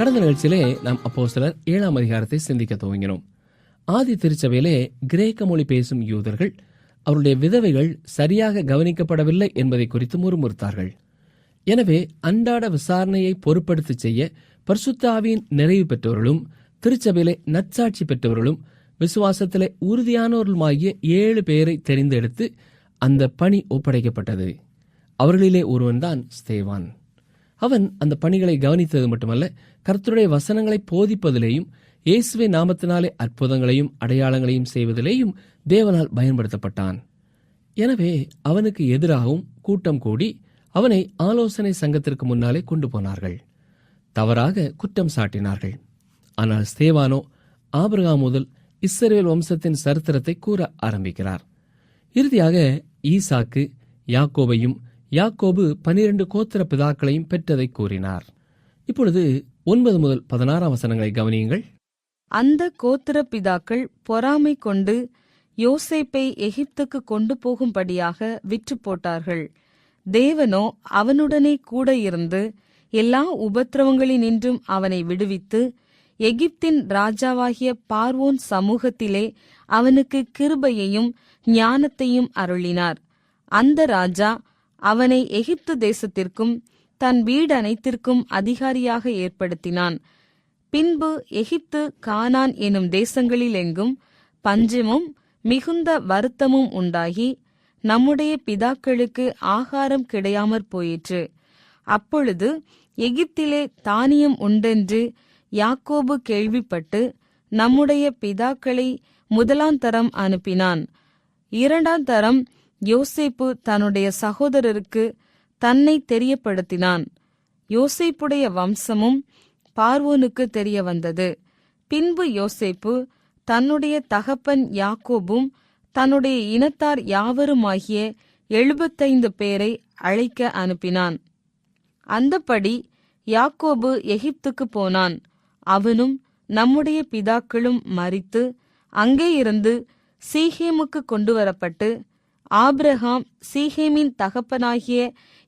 கடந்த நிகழ்ச்சியிலே நாம் அப்போஸ்தலர் 7ஆம் அதிகாரத்தை சிந்திக்க துவங்கினோம். ஆதி திருச்சபையிலே கிரேக்க மொழி பேசும் யூதர்கள் அவருடைய விதவைகள் சரியாக கவனிக்கப்படவில்லை என்பதை குறித்து முறுமுறுத்தார்கள். எனவே அன்றாட விசாரணையை பொறுப்படுத்தி செய்ய பரிசுத்த ஆவியின் நிறைவு பெற்றவர்களும் திருச்சபையிலே நற்சாட்சி பெற்றவர்களும் விசுவாசத்திலே உறுதியானவர்களுமாகிய 7 பேரை தெரிந்தெடுத்து அந்த பணி ஒப்படைக்கப்பட்டது. அவர்களிலே ஒருவன்தான் ஸ்தேவான். அவன் அந்த பணிகளை கவனித்தது மட்டுமல்ல, கர்த்தருடைய வசனங்களை போதிப்பதிலேயும் இயேசுவின் நாமத்தினாலே அற்புதங்களையும் அடையாளங்களையும் செய்வதிலேயும் தேவனால் பயன்படுத்தப்பட்டான். எனவே அவனுக்கு எதிராகவும் கூட்டம் கூடி அவனை ஆலோசனை சங்கத்திற்கு முன்னாலே கொண்டு போனார்கள். தவறாக குற்றம் சாட்டினார்கள். ஆனால் ஸ்தேவானோ ஆபிரகாம் முதல் இஸ்ரவேல் வம்சத்தின் சரித்திரத்தை கூற ஆரம்பிக்கிறார். இறுதியாக ஈசாக்கு யாக்கோபையும், யாக்கோபு 12 கோத்திர பிதாக்களையும் பெற்றதை கூறினார். இப்பொழுது 9 முதல் 16 வசனங்களை கவனியுங்கள். அந்த கோத்திர பிதாக்கள் பொறாமை கொண்டு யோசேப்பை எகிப்துக்கு கொண்டு போகும்படியாக விற்று போட்டார்கள். தேவனோ அவனுடனே கூட இருந்து எல்லா உபத்திரவங்களினின்றும் அவனை விடுவித்து எகிப்தின் ராஜாவாகிய பார்வோன் சமூகத்திலே அவனுக்கு கிருபையையும் ஞானத்தையும் அருளினார். அந்த ராஜா அவனை எகிப்து தேசத்திற்கும் தன் வீடு அனைத்திற்கும் அதிகாரியாக ஏற்படுத்தினான். பின்பு எகிப்து, கானான் எனும் தேசங்களிலெங்கும் பஞ்சமும் மிகுந்த வருத்தமும் உண்டாகி நம்முடைய பிதாக்களுக்கு ஆகாரம் கிடையாமற் போயிற்று. அப்பொழுது எகிப்திலே தானியம் உண்டென்று யாக்கோபு கேள்விப்பட்டு நம்முடைய பிதாக்களை முதலாந்தரம் அனுப்பினான். 2ஆம் தரம் யோசேப்பு தன்னுடைய சகோதரருக்கு தன்னை தெரியப்படுத்தினான். யோசேப்புடைய வம்சமும் பார்வோனுக்கு தெரிய வந்தது. பின்பு யோசேப்பு தன்னுடைய தகப்பன் யாக்கோபும் தன்னுடைய இனத்தார் யாவருமாகிய 75 பேரை அழைக்க அனுப்பினான். அந்தப்படி யாக்கோபு எகிப்துக்கு போனான். அவனும் நம்முடைய பிதாக்களும் மரித்து அங்கே இருந்து சீகேமுக்கு கொண்டு வரப்பட்டு ஆபிரகாம் சீகேமின் தகப்பனாகிய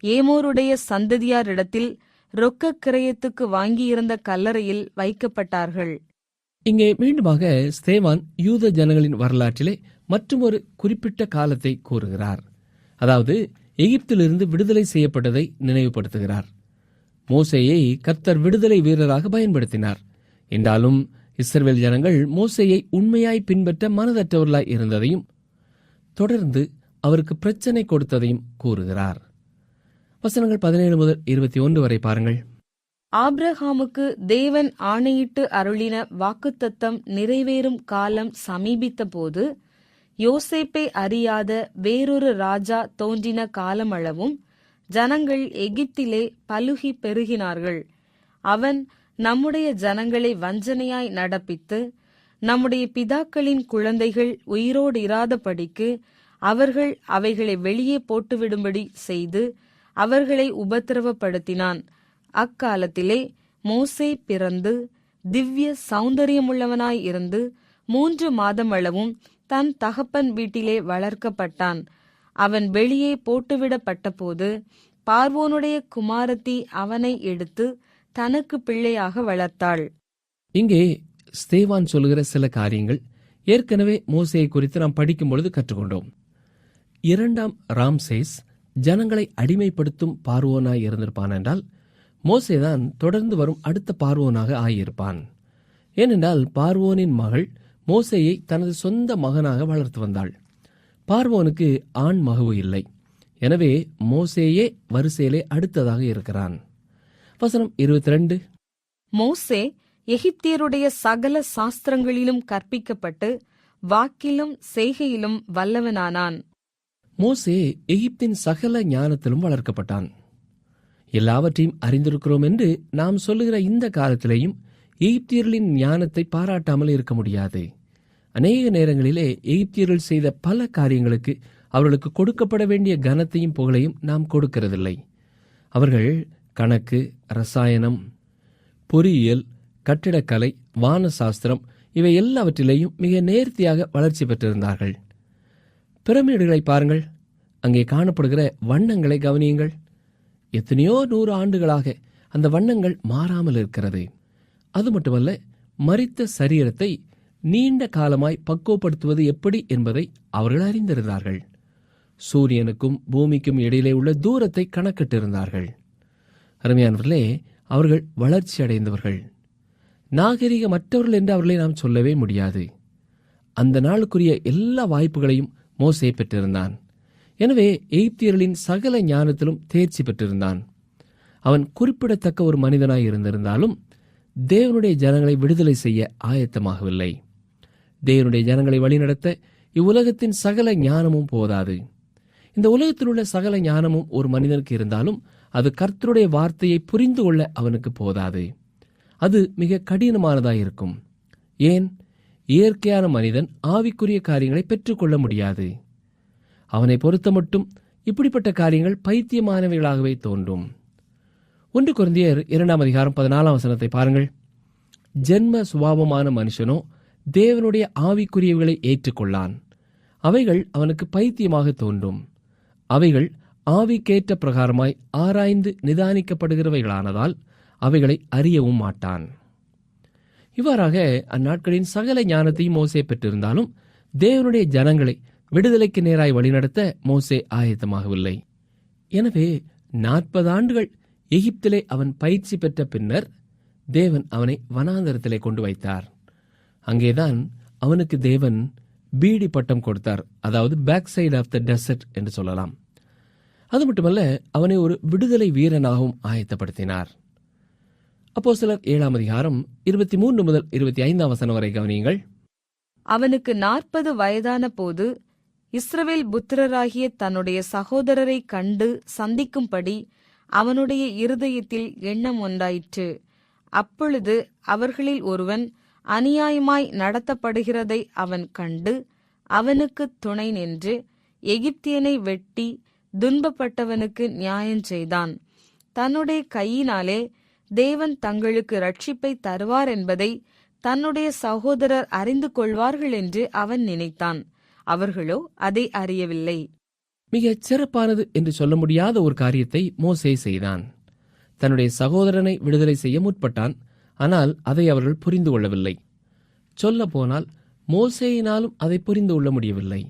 ஏமோருடைய சந்ததியாரிடத்தில் ரொக்க கிரயத்துக்கு வாங்கியிருந்த கல்லறையில் வைக்கப்பட்டார்கள். இங்கே மீண்டுமாக ஸ்தேவான் யூத ஜனங்களின் வரலாற்றிலே மற்றொரு குறிப்பிட்ட காலத்தை கூறுகிறார். அதாவது எகிப்திலிருந்து விடுதலை செய்யப்பட்டதை நினைவுபடுத்துகிறார். மோசேயை கர்த்தர் விடுதலை வீரராக பயன்படுத்தினார். என்றாலும் இஸ்ரவேல் ஜனங்கள் மோசேயை உண்மையாய் பின்பற்ற மனதற்றவர்களாய் இருந்ததையும் தொடர்ந்து அவருக்கு பிரச்சனை கொடுத்ததையும் கூறுகிறார். வசனங்கள் 17 முதல் 21 வரை பாருங்கள். ஆபிரகாமுக்கு தேவன் ஆணையிட்டு அருளின வாக்குத்தத்தம் நிறைவேறும் காலம் சமீபித்த போது யோசேப்பை அறியாத வேறொரு ராஜா தோன்றின காலமளவும் ஜனங்கள் எகிப்திலே பலுகி பெருகினார்கள். அவன் நம்முடைய ஜனங்களை வஞ்சனையாய் நடப்பித்து நம்முடைய பிதாக்களின் குழந்தைகள் உயிரோடு இராதபடிக்கு அவர்கள் அவைகளை வெளியே போட்டுவிடும்படி செய்து அவர்களை உபத்திரவப்படுத்தினான். அக்காலத்திலே மோசே பிறந்து திவ்ய சௌந்தரியமுள்ளவனாய் இருந்து 3 மாதமளவும் தன் தகப்பன் வீட்டிலே வளர்க்கப்பட்டான். அவன் வெளியே போட்டுவிடப்பட்ட போது பார்வோனுடைய குமாரத்தி அவனை எடுத்து தனக்கு பிள்ளையாக வளர்த்தாள். இங்கே ஸ்தேவான் சொல்லுகிற சில காரியங்கள் ஏற்கனவே மோசேயை குறித்து நாம் படிக்கும் பொழுது கற்றுக்கொண்டோம். 2ஆம் ராம்சேஸ் ஜனங்களை அடிமைப்படுத்தும் பார்வோனாய் இருந்திருப்பான் என்றால் மோசேதான் தொடர்ந்து வரும் அடுத்த பார்வோனாக ஆகியிருப்பான். ஏனென்றால் பார்வோனின் மகள் மோசேயை தனது சொந்த மகனாக வளர்த்து வந்தாள். பார்வோனுக்கு ஆண் மகவு இல்லை. எனவே மோசேயே வரிசையிலே அடுத்ததாக இருக்கிறான். வசனம் 22. மோசே எகிப்தியருடைய சகல சாஸ்திரங்களிலும் கற்பிக்கப்பட்டு வாக்கிலும் செய்கையிலும் வல்லவனானான். மோசே எகிப்தின் சகல ஞானத்திலும் வளர்க்கப்பட்டான். எல்லாவற்றையும் அறிந்திருக்கிறோம் என்று நாம் சொல்லுகிற இந்த காலத்திலேயும் எகிப்தியர்களின் ஞானத்தை பாராட்டாமல் இருக்க முடியாது. அநேக நேரங்களிலே எகிப்தியர்கள் செய்த பல காரியங்களுக்கு அவர்களுக்கு கொடுக்கப்பட வேண்டிய கனத்தையும் புகழையும் நாம் கொடுக்கிறதில்லை. அவர்கள் கணக்கு, ரசாயனம், பொறியியல், கட்டிடக்கலை, வானசாஸ்திரம் இவை எல்லாவற்றிலேயும் மிக நேர்த்தியாக வளர்ச்சி பெற்றிருந்தார்கள். பிரமிடுகளை பாருங்கள். அங்கே காணப்படுகிற வண்ணங்களை கவனியுங்கள். எத்தனையோ 100 ஆண்டுகளாக அந்த வண்ணங்கள் மாறாமல் இருக்கிறது. அது மட்டுமல்ல, மரித்த சரீரத்தை நீண்ட காலமாய் பக்குவப்படுத்துவது எப்படி என்பதை அவர்கள் அறிந்திருந்தார்கள். சூரியனுக்கும் பூமிக்கும் இடையிலே உள்ள தூரத்தை கணக்கிட்டிருந்தார்கள். அருமையானவர்களே, அவர்கள் வளர்ச்சி அடைந்தவர்கள், நாகரிகமற்றவர்கள் என்று அவர்களை நாம் சொல்லவே முடியாது. அந்த நாளுக்குரிய எல்லா வாய்ப்புகளையும் மோசே பெற்றிருந்தான். எனவே எகிப்தியர்களின் சகல ஞானத்திலும் தேர்ச்சி பெற்றிருந்தான். அவன் குறிப்பிடத்தக்க ஒரு மனிதனாய் இருந்திருந்தாலும் தேவனுடைய ஜனங்களை விடுதலை செய்ய ஆயத்தமாகவில்லை. தேவனுடைய ஜனங்களை வழிநடத்த இவ்வுலகத்தின் சகல ஞானமும் போதாது. இந்த உலகத்தில் உள்ள சகல ஞானமும் ஒரு மனிதனுக்கு இருந்தாலும் அது கர்த்தருடைய வார்த்தையை புரிந்து கொள்ள அவனுக்கு போதாது. அது மிக கடினமானதாயிருக்கும். ஏன்? இயற்கையான மனிதன் ஆவிக்குரிய காரியங்களை பெற்றுக்கொள்ள முடியாது. அவனை பொறுத்த மட்டும் இப்படிப்பட்ட காரியங்கள் பைத்தியமானவைகளாகவே தோன்றும். 1 கொரிந்தியர் 2:14 பாருங்கள். ஜென்ம சுபாவமான மனுஷனோ தேவனுடைய ஆவிக்குரியவைகளை ஏற்றுக்கொள்ளான். அவைகள் அவனுக்கு பைத்தியமாக தோன்றும். அவைகள் ஆவிக்கேற்ற பிரகாரமாய் ஆராய்ந்து நிதானிக்கப்படுகிறவைகளானதால் அவைகளை அறியவும் மாட்டான். இவ்வாறாக அந்நாட்களின் சகல ஞானத்தையும் மோசே பெற்றிருந்தாலும் தேவனுடைய ஜனங்களை விடுதலைக்கு நேராய் வழிநடத்த மோசே ஆயத்தமாகவில்லை. எனவே 40 ஆண்டுகள் எகிப்திலே அவன் பயிற்சி பெற்ற பின்னர் தேவன் அவனை வனாந்தரத்திலே கொண்டு வைத்தார். அங்கேதான் அவனுக்கு தேவன் பீடி பட்டம் கொடுத்தார். அதாவது back side of the desert என்று சொல்லலாம். அது மட்டுமல்ல, அவனை ஒரு விடுதலை வீரனாகவும் ஆயத்தப்படுத்தினார். அப்போஸ்தலர் 7:23-25 வரை கவனியுங்கள். அவனுக்கு 40 வயதான போது இஸ்ரவேல் புத்திரராகிய தன்னுடைய சகோதரரை கண்டு சந்திக்கும்படி அவனுடைய இருதயத்தில் எண்ணம் உண்டாயிற்று. அப்பொழுது அவர்களில் ஒருவன் அநியாயமாய் நடத்தப்படுகிறதை அவன் கண்டு அவனுக்கு துணை நின்று எகிப்தியனை வெட்டி துன்பப்பட்டவனுக்கு நியாயம் செய்தான். தன்னுடைய கையினாலே தேவன் தங்களுக்கு ரட்சிப்பை தருவார் என்பதை தன்னுடைய சகோதரர் அறிந்து கொள்வார்கள் என்று அவன் நினைத்தான். அவர்களோ அதை அறியவில்லை. மிகச் சிறப்பானது என்று சொல்ல முடியாத ஒரு காரியத்தை மோசே செய்தான். தன்னுடைய சகோதரனை விடுதலை செய்ய முற்பட்டான். ஆனால் அதை அவர்கள் புரிந்து கொள்ளவில்லை. சொல்ல போனால் மோசேயினாலும் அதை புரிந்து கொள்ள முடியவில்லை.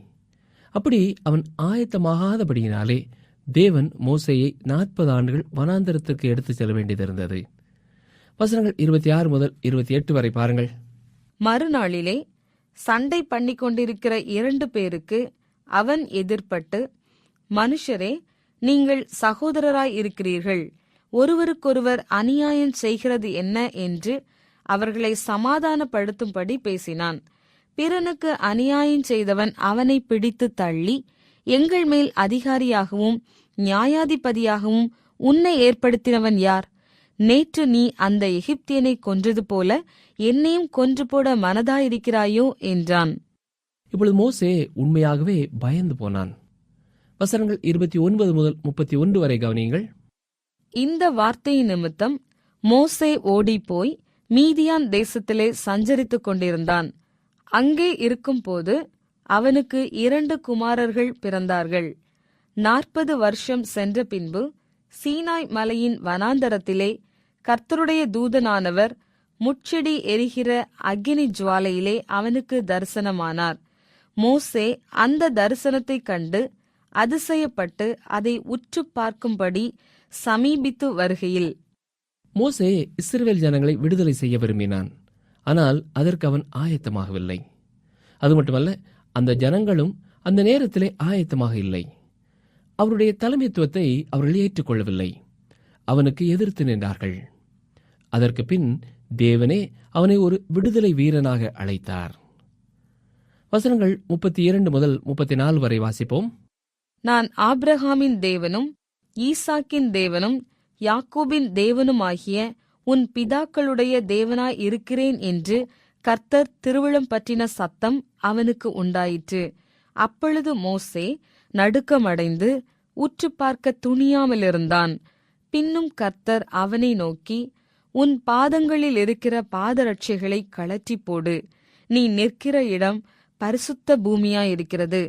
அப்படி அவன் ஆயத்தமாகாதபடியினாலே தேவன் மோசேயை 40 ஆண்டுகள் வனாந்தரத்திற்கு எடுத்துச் செல்ல வேண்டியதிருந்தது. வசனங்கள் 26-28 வரை பாருங்கள். மறுநாளிலே சண்டை பண்ணி கொண்டிருக்கிற 2 பேருக்கு அவன் எதிர்ப்பட்டு, மனுஷரே, நீங்கள் சகோதரராய் இருக்கிறீர்கள், ஒருவருக்கொருவர் அநியாயம் செய்கிறது என்ன என்று அவர்களை சமாதானப்படுத்தும்படி பேசினான். பிறனுக்கு அநியாயம் செய்தவன் அவனை பிடித்து தள்ளி, எங்கள் மேல் அதிகாரியாகவும் நியாயாதிபதியாகவும் உன்னை ஏற்படுத்தினவன் யார்? நேற்று நீ அந்த எகிப்தியனை கொன்றது போல என்னையும் கொன்று போட மனதாயிருக்கிறாயோ என்றான். இப்பொழுது மோசே உண்மையாகவே பயந்து போனான். வசனங்கள் 29-31 வரை கவனியுங்கள். இந்த வார்த்தையின் நிமித்தம் மோசே ஓடிப்போய் மீதியான் தேசத்திலே சஞ்சரித்துக் கொண்டிருந்தான். அங்கே இருக்கும்போது அவனுக்கு 2 குமாரர்கள் பிறந்தார்கள். 40 வருஷம் சென்ற பின்பு சீனாய் மலையின் வனாந்தரத்திலே கர்த்தருடைய தூதனானவர் முட்செடி எரிகிற அக்கினி ஜுவாலையிலே அவனுக்கு தரிசனமானார். மோசே அந்த தரிசனத்தை கண்டு அதிசயப்பட்டு அதை உற்று பார்க்கும்படி சமீபித்து வருகையில், மோசே இஸ்ரவேல் ஜனங்களை விடுதலை செய்ய விரும்பினான். ஆனால் அதற்கு அவன் ஆயத்தமாகவில்லை. அது மட்டுமல்ல, அந்த ஜனங்களும் அந்த நேரத்திலே ஆயத்தமாக இல்லை. அவருடைய தலைமைத்துவத்தை அவர்கள் ஏற்றுக்கொள்ளவில்லை. அவனுக்கு எதிர்த்து நின்றார்கள். அதற்கு பின் தேவனே அவனை ஒரு விடுதலை வீரனாக அழைத்தார். வசனங்கள் 32-34 வரை வாசிப்போம். நான் ஆபிரகாமின் தேவனும் ஈசாக்கின் தேவனும் யாக்கோபின் தேவனுமாகிய உன் பிதாக்களுடைய தேவனாய் இருக்கிறேன் என்று கர்த்தர் திருவிழம் பற்றின சத்தம் அவனுக்கு உண்டாயிற்று. அப்பொழுது மோசே நடுக்கமடைந்து உற்று பார்க்க துணியாமலிருந்தான். பின்னும் கர்த்தர் அவனை நோக்கி, உன் பாதங்களில் இருக்கிற பாதரட்சைகளை கழற்றி போடு. நீ நிற்கிற இடம் பரிசுத்த பூமியாயிருக்கிறது.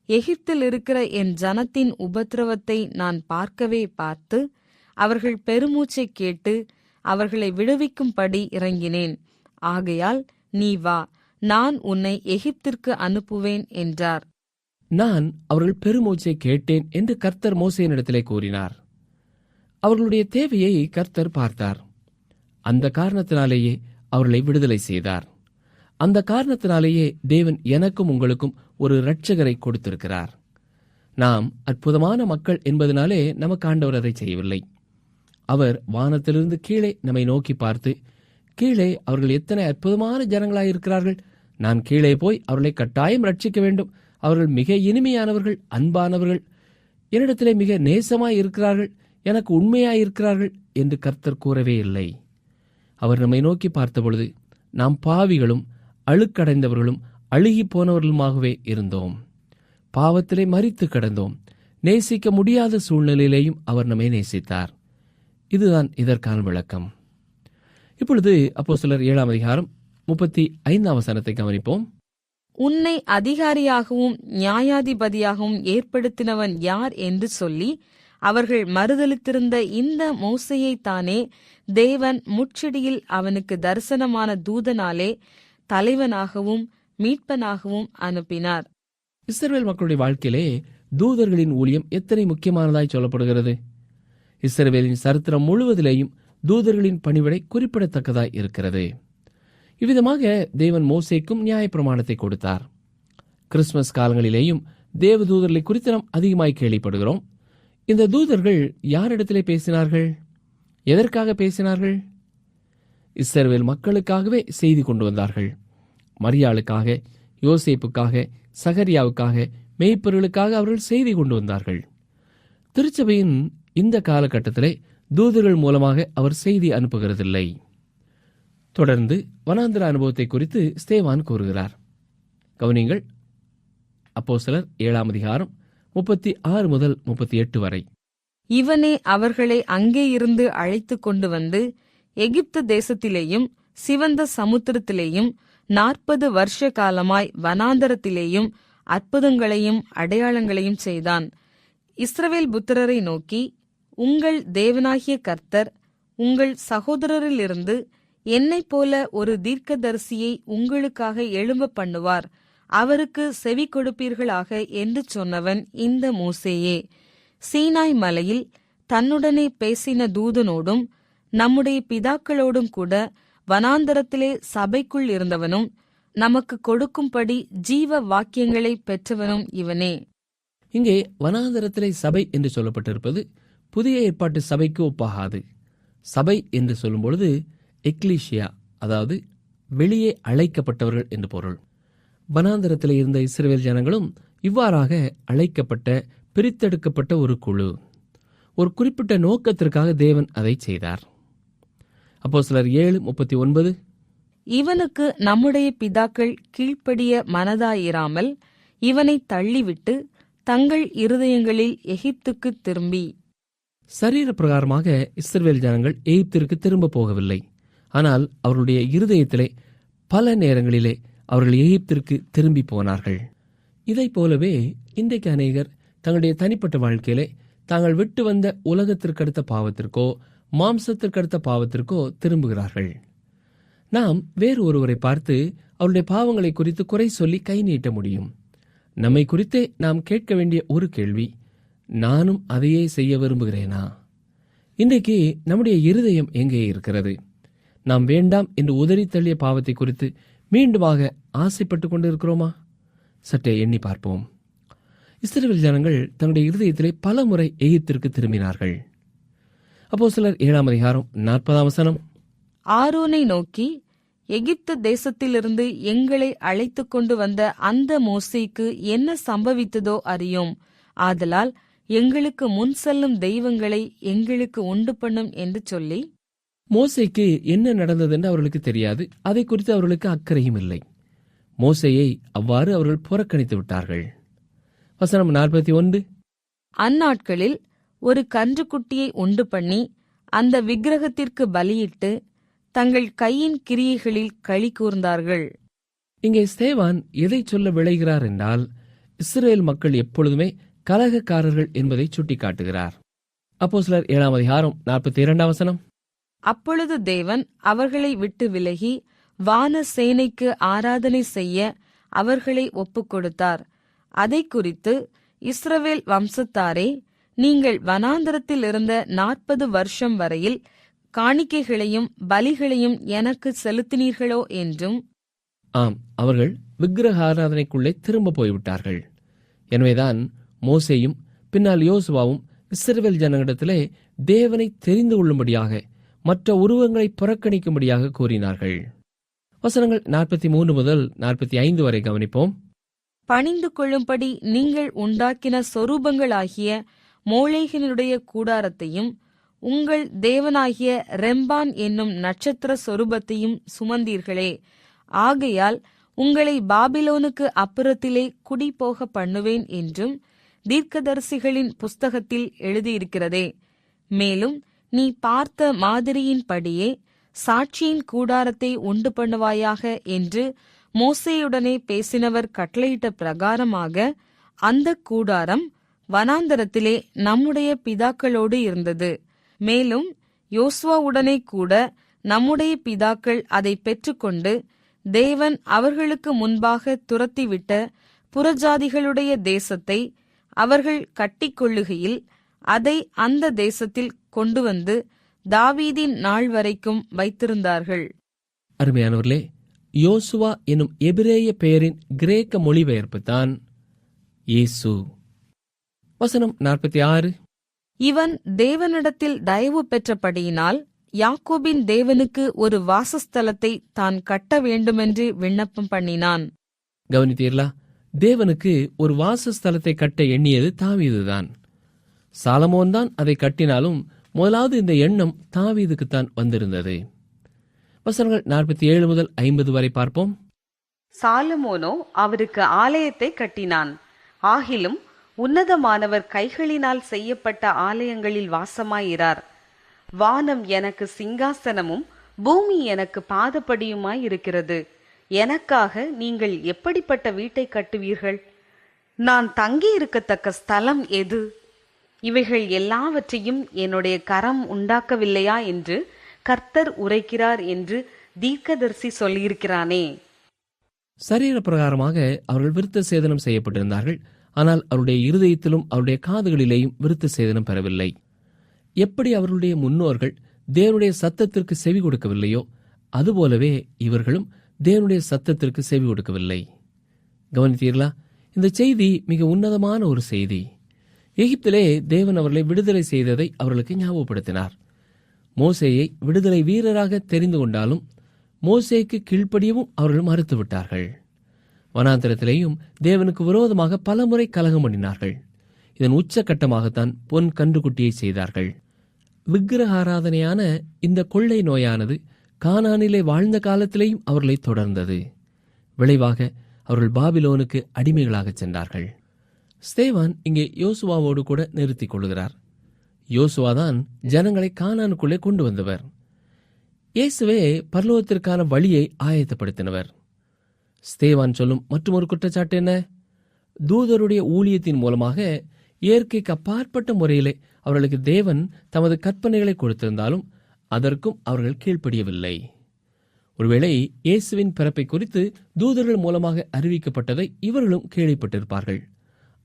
எகிப்தில் இருக்கிற என் ஜனத்தின் உபத்திரவத்தை நான் பார்க்கவே பார்த்து அவர்கள் பெருமூச்சை கேட்டு அவர்களை விடுவிக்கும்படி இறங்கினேன். ஆகையால் நீ வா, நான் உன்னை எகிப்திற்கு அனுப்புவேன் என்றார். நான் அவர்கள் பெருமூச்சை கேட்டேன் என்று கர்த்தர் மோசேயினிடத்திலே கூறினார். அவர்களுடைய தேவையை கர்த்தர் பார்த்தார். அந்த காரணத்தினாலேயே அவர்களை விடுதலை செய்தார். அந்த காரணத்தினாலேயே தேவன் எனக்கும் உங்களுக்கும் ஒரு இரட்சகரை கொடுத்திருக்கிறார். நாம் அற்புதமான மக்கள் என்பதனாலே நமக்கு ஆண்டவர் அதை செய்யவில்லை. அவர் வானத்திலிருந்து கீழே நம்மை நோக்கி பார்த்து, கீழே அவர்கள் எத்தனை அற்புதமான ஜனங்களாயிருக்கிறார்கள், நான் கீழே போய் அவர்களை கட்டாயம் ரட்சிக்க வேண்டும், அவர்கள் மிக இனிமையானவர்கள், அன்பானவர்கள், என்னிடத்திலே மிக நேசமாய் இருக்கிறார்கள், எனக்கு உண்மையாயிருக்கிறார்கள் என்று கர்த்தர் கூறவே இல்லை. அவர் நம்மை நோக்கி பார்த்தபொழுது நாம் பாவிகளும் அழுக்கடைந்தவர்களும் அழுகி போனவர்களுமாகவே இருந்தோம். பாவத்திலே மரித்து கிடந்தோம். நேசிக்க முடியாத சூழ்நிலையிலேயும் அவர் நம்மை நேசித்தார். இதுதான் இதற்கான விளக்கம். இப்பொழுது அப்போஸ்தலர் 7ஆம் அதிகாரம் 35ஆம் வசனத்தை கவனிப்போம். உன்னை அதிகாரியாகவும் நியாயாதிபதியாகவும் ஏற்படுத்தினவன் யார் என்று சொல்லி அவர்கள் மறுதலித்திருந்த இந்த மோசேயைத்தானே தேவன் முட்செடியில் அவனுக்கு தரிசனமான தூதனாலே தலைவனாகவும் மீட்பனாகவும் அனுப்பினார். இஸ்ரவேல் மக்களுடைய வாழ்க்கையிலே தூதர்களின் ஊழியம் எத்தனை முக்கியமானதாய் சொல்லப்படுகிறது. இஸ்ரவேலின் சரித்திரம் முழுவதிலேயும் தூதர்களின் பணிவிடை குறிப்பிடத்தக்கதாய் இருக்கிறது. இவ்விதமாக தேவன் மோசேக்கும் நியாயப்பிரமாணத்தை கொடுத்தார். கிறிஸ்துமஸ் காலங்களிலேயும் தேவ தூதர்களை குறித்து நாம் அதிகமாய் கேள்விப்படுகிறோம். இந்த தூதர்கள் யாரிடத்திலே பேசினார்கள்? எதற்காக பேசினார்கள்? இஸ்ரவேல் மக்களுக்காகவே செய்தி கொண்டு வந்தார்கள். மரியாளுக்காக, யோசேப்புக்காக, சகரியாவுக்காக, மேய்ப்பர்களுக்காக அவர்கள் செய்தி கொண்டு வந்தார்கள். திருச்சபையின் இந்த காலகட்டத்திலே தூதர்கள் மூலமாக அவர் செய்தி அனுப்புகிறதில்லை. தொடர்ந்து வனாந்திர அனுபவத்தை குறித்து ஸ்தேவான் கூறுகிறார். கவனிங்கள், அப்போஸ்தலர் 7ஆம் அதிகாரம் 36 முதல் 38 வரை. இவனே அவர்களை அங்கே இருந்து அழைத்து கொண்டு வந்து எகிப்து தேசத்திலேயும் சிவந்த சமுத்திரத்திலேயும் 40 வருஷ காலமாய் வனாந்தரத்திலேயும் அற்புதங்களையும் அடையாளங்களையும் செய்தான். இஸ்ரவேல் புத்திரரை நோக்கி, உங்கள் தேவனாகிய கர்த்தர் உங்கள் சகோதரரிலிருந்து என்னைப் போல ஒரு தீர்க்கதரிசியை உங்களுக்காக எழும்ப பண்ணுவார், அவருக்கு செவி கொடுப்பீர்களாக என்று சொன்னவன் இந்த மோசேயே. சீனாய் மலையில் தன்னுடனே பேசின தூதனோடும் நம்முடைய பிதாக்களோடும் கூட வனாந்தரத்திலே சபைக்குள் இருந்தவனும் நமக்கு கொடுக்கும்படி ஜீவ வாக்கியங்களை பெற்றவனும் இவனே. இங்கே வனாந்தரத்திலே சபை என்று சொல்லப்பட்டிருப்பது புதிய ஏற்பாட்டு சபைக்கு ஒப்பாகாது. சபை என்று சொல்லும் பொழுது எக்லீஷியா, அதாவது வெளியே அழைக்கப்பட்டவர்கள் என்று பொருள். வனாந்தரத்தில் இருந்த இஸ்ரவேல் ஜனங்களும் இவ்வாறாக அழைக்கப்பட்ட, பிரித்தெடுக்கப்பட்ட ஒரு குழு. ஒரு குறிப்பிட்ட நோக்கத்திற்காக தேவன் அதை செய்தார். அப்போஸ்தலர் 7:39, இவனுக்கு நம்முடைய பிதாக்கள் கீழ்ப்படிய மனதாயிராமல் இவனை தள்ளிவிட்டு தங்கள் இருதயங்களில் எகிப்துக்கு திரும்பி. சரீர பிரகாரமாக இஸ்ரவேல் ஜனங்கள் எகிப்திற்கு திரும்ப போகவில்லை. ஆனால் அவர்களுடைய இருதயத்திலே பல நேரங்களிலே அவர்கள் எகிப்திற்கு திரும்பி போனார்கள். இதைப் போலவே இன்றைக்கு அநேகர் தங்களுடைய தனிப்பட்ட வாழ்க்கையிலே தாங்கள் விட்டு வந்த உலகத்திற்கடுத்த பாவத்திற்கோ மாம்சத்திற்கடுத்த பாவத்திற்கோ திரும்புகிறார்கள். நாம் வேறு ஒருவரை பார்த்து அவருடைய பாவங்களை குறித்து குறை சொல்லி கை நீட்ட முடியும். நம்மை குறித்தே நாம் கேட்க வேண்டிய ஒரு கேள்வி, நானும் அதையே செய்ய விரும்புகிறேனா? இன்றைக்கு நம்முடைய இருதயம் எங்கே இருக்கிறது? நாம் வேண்டாம் என்று உதறி தள்ளிய பாவத்தை குறித்து மீண்டுமாக ஆசைப்பட்டு கொண்டிருக்கிறோமா? சற்றே எண்ணி பார்ப்போம். இஸ்ரவேல் ஜனங்கள் தங்களுடைய இருதயத்திலே பல முறை எகிப்திற்கு திரும்பினார்கள். அப்போஸ்தலர் 7ஆம் அதிகாரம் 40ஆம் வசனம், ஆரோனை நோக்கி, எகிப்து தேசத்திலிருந்து எங்களை அழைத்து கொண்டு வந்த அந்த மோசேக்கு என்ன சம்பவித்ததோ அறியோம். ஆதலால் எங்களுக்கு முன் செல்லும் தெய்வங்களை எங்களுக்கு உண்டு பண்ணும் என்று சொல்லி. மோசேக்கு என்ன நடந்தது என்று அவர்களுக்கு தெரியாது. அதை குறித்து அவர்களுக்கு அக்கறையும் இல்லை. மோசேயை அவ்வாறு அவர்கள் புறக்கணித்து விட்டார்கள். வசனம் 41, அந்நாட்களில் ஒரு கன்றுக்குட்டியை உண்டு பண்ணி அந்த விக்கிரகத்திற்கு பலியிட்டு தங்கள் கையின் கிரியைகளில் களி கூர்ந்தார்கள். இங்கே ஸ்தேவான் எதை சொல்ல விளைகிறார் என்றால், இஸ்ரேல் மக்கள் எப்பொழுதுமே கலகக்காரர்கள் என்பதை சுட்டிக்காட்டுகிறார். அப்போஸ்தலர் 7ஆம் அதிகாரம் 42ஆம் வசனம், அப்பொழுது தேவன் அவர்களை விட்டு விலகி வான சேனைக்கு ஆராதனை செய்ய அவர்களை ஒப்புக்கொடுத்தார். அதை குறித்து இஸ்ரவேல் வம்சத்தாரே, நீங்கள் வனாந்தரத்தில் இருந்த 40 வருஷம் வரையில் காணிக்கைகளையும் பலிகளையும் எனக்கு செலுத்தினீர்களோ என்றும். ஆம், அவர்கள் விக்கிரக ஆராதனைக்குள்ளே திரும்ப போய்விட்டார்கள். எனவேதான் மோசேயும் பின்னால் யோசுவாவும் இஸ்ரவேல் ஜனங்களிடத்திலே தேவனை தெரிந்து கொள்ளும்படியாக மற்ற உருவங்களை புறக்கணிக்கும்படியாக கூறினார்கள். வசனங்கள் 43 முதல் 45 வரை கவனிப்போம். பணிந்து கொள்ளும்படி நீங்கள் உண்டாக்கின சொரூபங்களாகிய மோளேகினுடைய கூடாரத்தையும் உங்கள் தேவனாகிய ரெம்பான் என்னும் நட்சத்திர சொரூபத்தையும் சுமந்தீர்களே. ஆகையால் உங்களை பாபிலோனுக்கு அப்புறத்திலே குடிபோக பண்ணுவேன் என்றும் தீர்க்கதரிசிகளின் புஸ்தகத்தில் எழுதியிருக்கிறதே. மேலும் நீ பார்த்த மாதிரியின்படியே சாட்சியின் கூடாரத்தை உண்டு பண்ணுவாயாக என்று மோசேயுடனே பேசினவர் கட்டளையிட்ட பிரகாரமாக அந்த கூடாரம் வனாந்தரத்திலே நம்முடைய பிதாக்களோடு இருந்தது. மேலும் யோசுவாவுடனே கூட நம்முடைய பிதாக்கள் அதை பெற்றுக்கொண்டு தேவன் அவர்களுக்கு முன்பாக துரத்திவிட்ட புறஜாதிகளுடைய தேசத்தை அவர்கள் கட்டிக்கொள்ளுகையில் அதை அந்த தேசத்தில் கொண்டு வந்து தாவீதின் நாள் வரைக்கும் வைத்திருந்தார்கள். அருமையானவர்களே, யோசுவா என்னும் எபிரேய பெயரின் கிரேக்க மொழிபெயர்ப்பு தான் இயேசு. வசனம் 46. இவன் தேவனிடத்தில் தயவு பெற்றபடியினால் யாக்கோபின் தேவனுக்கு ஒரு வாசஸ்தலத்தை தான் கட்ட வேண்டுமென்று விண்ணப்பம் பண்ணினான். கவனித்தீர்களா? தேவனுக்கு ஒரு வாசஸ்தலத்தை கட்ட எண்ணியது தாவீதுதான். சாலமோன் தான் அதை கட்டினாலும் முதலாவது இந்த எண்ணம் தாவீதுக்குத்தான் வந்திருந்தது. வசனங்கள் 47 முதல் 50 வரை பார்ப்போம். சாலமோனோ அவருக்கு ஆலயத்தை கட்டினான். ஆகிலும் உன்னதமானவர் கைகளினால் செய்யப்பட்ட ஆலயங்களில் வாசமாயிரார். வானம் எனக்கு சிங்காசனமும் பூமி எனக்கு பாதப்படியுமாய் இருக்கிறது. எனக்காக நீங்கள் எப்படிப்பட்ட வீட்டை கட்டுவீர்கள்? நான் தங்கி இருக்கத்தக்க ஸ்தலம் எது? இவைகள் எல்லாவற்றையும் என்னுடைய கரம் உண்டாக்கவில்லையா என்று கர்த்தர் உரைக்கிறார் என்று தீர்க்கதரிசி சொல்லியிருக்கிறானே. சரீர பிரகாரமாக அவர்கள் விருத்த சேதனம் செய்யப்பட்டிருந்தார்கள். ஆனால் அவருடைய இருதயத்திலும் அவருடைய காதுகளிலேயும் விருத்த சேதனம் பெறவில்லை. எப்படி அவர்களுடைய முன்னோர்கள் தேவனுடைய சத்தத்திற்கு செவி கொடுக்கவில்லையோ அதுபோலவே இவர்களும் தேவனுடைய சத்தத்திற்கு செவி கொடுக்கவில்லை. கவனித்தீர்களா? இந்த செய்தி மிக உன்னதமான ஒரு செய்தி. எகிப்திலே தேவன் அவர்களை விடுதலை செய்ததை அவர்களுக்கு ஞாபகப்படுத்தினார். மோசேயை விடுதலை வீரராக தெரிந்து கொண்டாலும் மோசேக்கு கீழ்ப்படியவும் அவர்கள் மறுத்துவிட்டார்கள். வனாந்தரத்திலேயும் தேவனுக்கு விரோதமாக பலமுறை கலகம் பண்ணினார்கள். இதன் உச்சகட்டமாகத்தான் பொன் கன்றுக்குட்டியை செய்தார்கள். விக்கிரக ஆராதனையான இந்த கொள்ளை நோயானது கானானிலே வாழ்ந்த காலத்திலேயும் அவர்களை தொடர்ந்தது. விளைவாக அவர்கள் பாபிலோனுக்கு அடிமைகளாக சென்றார்கள். ஸ்தேவான் இங்கே யோசுவாவோடு கூட நிறுத்திக் கொள்கிறார். யோசுவாதான் ஜனங்களை கானானுக்குள்ளே கொண்டு வந்தவர். இயேசுவே பரலோகத்திற்கான வழியை ஆயத்தப்படுத்தினவர். ஸ்தேவான் சொல்லும் மற்றொரு குற்றச்சாட்டு என்ன? தூதருடைய ஊழியத்தின் மூலமாக இயற்கைக்கு அப்பாற்பட்ட முறையிலே அவர்களுக்கு தேவன் தமது கற்பனைகளை கொடுத்திருந்தாலும் அதற்கும் அவர்கள் கீழ்ப்படியவில்லை. ஒருவேளை இயேசுவின் பிறப்பை குறித்து தூதர்கள் மூலமாக அறிவிக்கப்பட்டதை இவர்களும் கேள்விப்பட்டிருப்பார்கள்.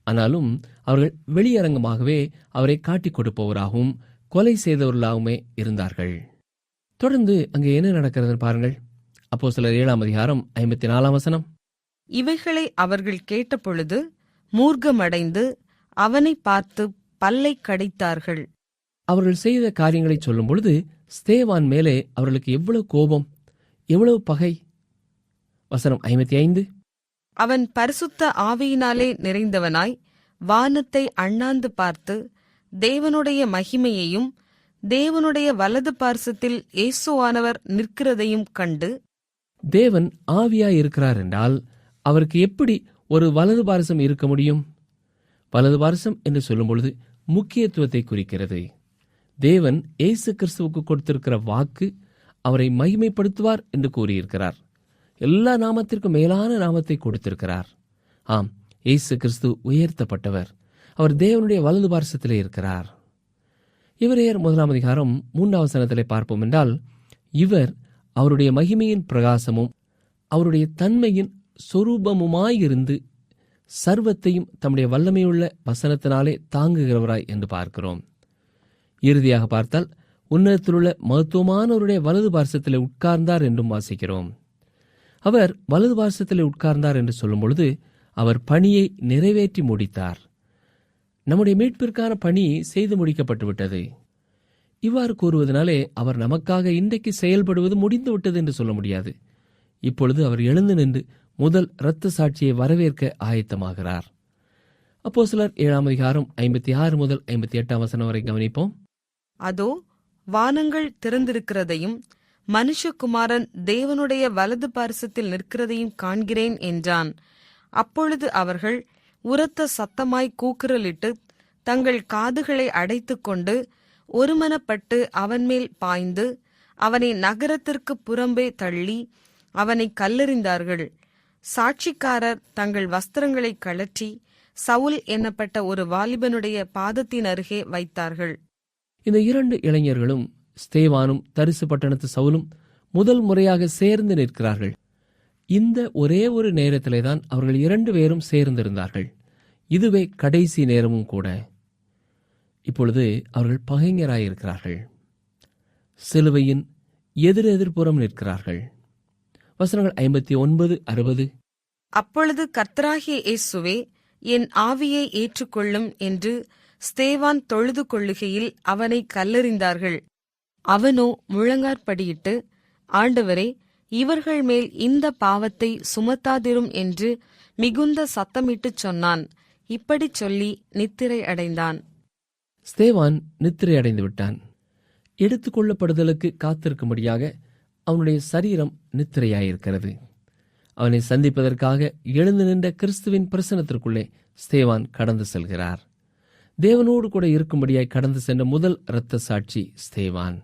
ஆனாலும் அவர்கள் வெளியரங்கமாகவே அவரை காட்டிக் கொடுப்பவராகவும் கொலை செய்தவர்களாகவுமே இருந்தார்கள். தொடர்ந்து அங்கே என்ன நடக்கிறது பாருங்கள். அப்போஸ்தலர் 7ஆம் அதிகாரம் 54ஆம் வசனம். இவைகளை அவர்கள் கேட்டபொழுது மூர்க்கமடைந்து அவனை பார்த்து பல்லை கடித்தார்கள். அவர்கள் செய்த காரியங்களை சொல்லும் பொழுது ஸ்தேவான் மேலே அவர்களுக்கு எவ்வளவு கோபம், எவ்வளவு பகை. வசனம் 55. அவன் பரிசுத்த ஆவியினாலே நிறைந்தவனாய் வானத்தை அண்ணாந்து பார்த்து தேவனுடைய மகிமையையும் தேவனுடைய வலது பார்சத்தில் இயேசுவானவர் நிற்கிறதையும் கண்டு. தேவன் ஆவியாய் இருக்கிறார் என்றால் அவருக்கு எப்படி ஒரு வலது பாரசம் இருக்க முடியும்? வலது பாரசம் என்று சொல்லும் பொழுது முக்கியத்துவத்தை குறிக்கிறது. தேவன் இயேசு கிறிஸ்துவுக்கு கொடுத்திருக்கிற வாக்கு அவரை மகிமைப்படுத்துவார் என்று கூறியிருக்கிறார். எல்லா நாமத்திற்கும் மேலான நாமத்தை கொடுத்திருக்கிறார். ஆம், இயேசு கிறிஸ்து உயர்த்தப்பட்டவர். அவர் தேவனுடைய வலது பாரசத்திலே இருக்கிறார். எபிரேயர் 1 வசனத்திலே பார்ப்போம் என்றால், இவர் அவருடைய மகிமையின் பிரகாசமும் அவருடைய தன்மையின் சொரூபமுமாயிருந்து சர்வத்தையும் தம்முடைய வல்லமையுள்ள வசனத்தினாலே தாங்குகிறவராய் என்று பார்க்கிறோம். இறுதியாக பார்த்தால், உன்னதத்திலுள்ள மகத்துவமானவருடைய வலது பார்சத்திலே உட்கார்ந்தார் என்றும் வாசிக்கிறோம். அவர் வலது பார்சத்திலே உட்கார்ந்தார் என்று சொல்லும் பொழுது அவர் பணியை நிறைவேற்றி முடித்தார். நம்முடைய மீட்பிற்கான பணி செய்து முடிக்கப்பட்டு விட்டது. இவ்வாறு கூறுவதனாலே அவர் நமக்காக இன்றைக்கு செயல்படுவது முடிந்து விட்டது என்று சொல்ல முடியாது. இப்பொழுது அவர் எழுந்து நின்று முதல் இரத்த சாட்சியை வரவேற்க ஆயத்தமாகிறார். அப்போஸ்தலர் 7 முதல் 58 வசனம் வரை கவனிப்போம். அதோ வானங்கள் திறந்திருக்கிறதையும் மனுஷகுமாரன் தேவனுடைய வலது பார்சத்தில் நிற்கிறதையும் காண்கிறேன் என்றான். அப்பொழுது அவர்கள் உரத்த சத்தமாய் கூக்குரலிட்டு தங்கள் காதுகளை அடைத்துக் கொண்டு ஒருமனப்பட்டு அவன் மேல் பாய்ந்து அவனை நகரத்திற்கு புறம்பே தள்ளி அவனை கல்லெறிந்தார்கள். சாட்சிக்காரர் தங்கள் வஸ்திரங்களை கழற்றி சவுல் என்னப்பட்ட ஒரு வாலிபனுடைய பாதத்தின் அருகே வைத்தார்கள். இந்த 2 இளைஞர்களும் ஸ்தேவானும் தரிசு பட்டணத்து சவுலும் முதல் முறையாக சேர்ந்து நிற்கிறார்கள். இந்த ஒரே ஒரு நேரத்திலே தான் அவர்கள் 2 பேரும் சேர்ந்திருந்தார்கள். இதுவே கடைசி நேரமும் கூட. இப்பொழுது அவர்கள் பகைஞராயிருக்கிறார்கள். சிலுவையின் எதிரெதிர்புறம் நிற்கிறார்கள். வசனங்கள் 59, 60. அப்பொழுது கர்த்தராகிய இயேசுவே, என் ஆவியை ஏற்றுக்கொள்ளும் என்று ஸ்தேவான் தொழுது கொள்ளுகையில் அவனை கல்லெறிந்தார்கள். அவனோ முழங்காற்படியிட்டு, ஆண்டவரே, இவர்கள் மேல் இந்த பாவத்தை சுமத்தாதிரும் என்று மிகுந்த சத்தமிட்டுச் சொன்னான். இப்படிச் சொல்லி நித்திரை அடைந்தான். ஸ்தேவான் நித்திரை அடைந்து விட்டான். எடுத்துக்கொள்ளப்படுதலுக்கு காத்திருக்கும்படியாக அவனுடைய சரீரம் நித்திரையாயிருக்கிறது. அவனை சந்திப்பதற்காக எழுந்து நின்ற கிறிஸ்துவின் பிரசனத்திற்குள்ளே ஸ்தேவான் கடந்து செல்கிறார். தேவனோடு கூட இருக்கும்படியாய் கடந்து சென்ற முதல் இரத்த சாட்சி ஸ்தேவான்.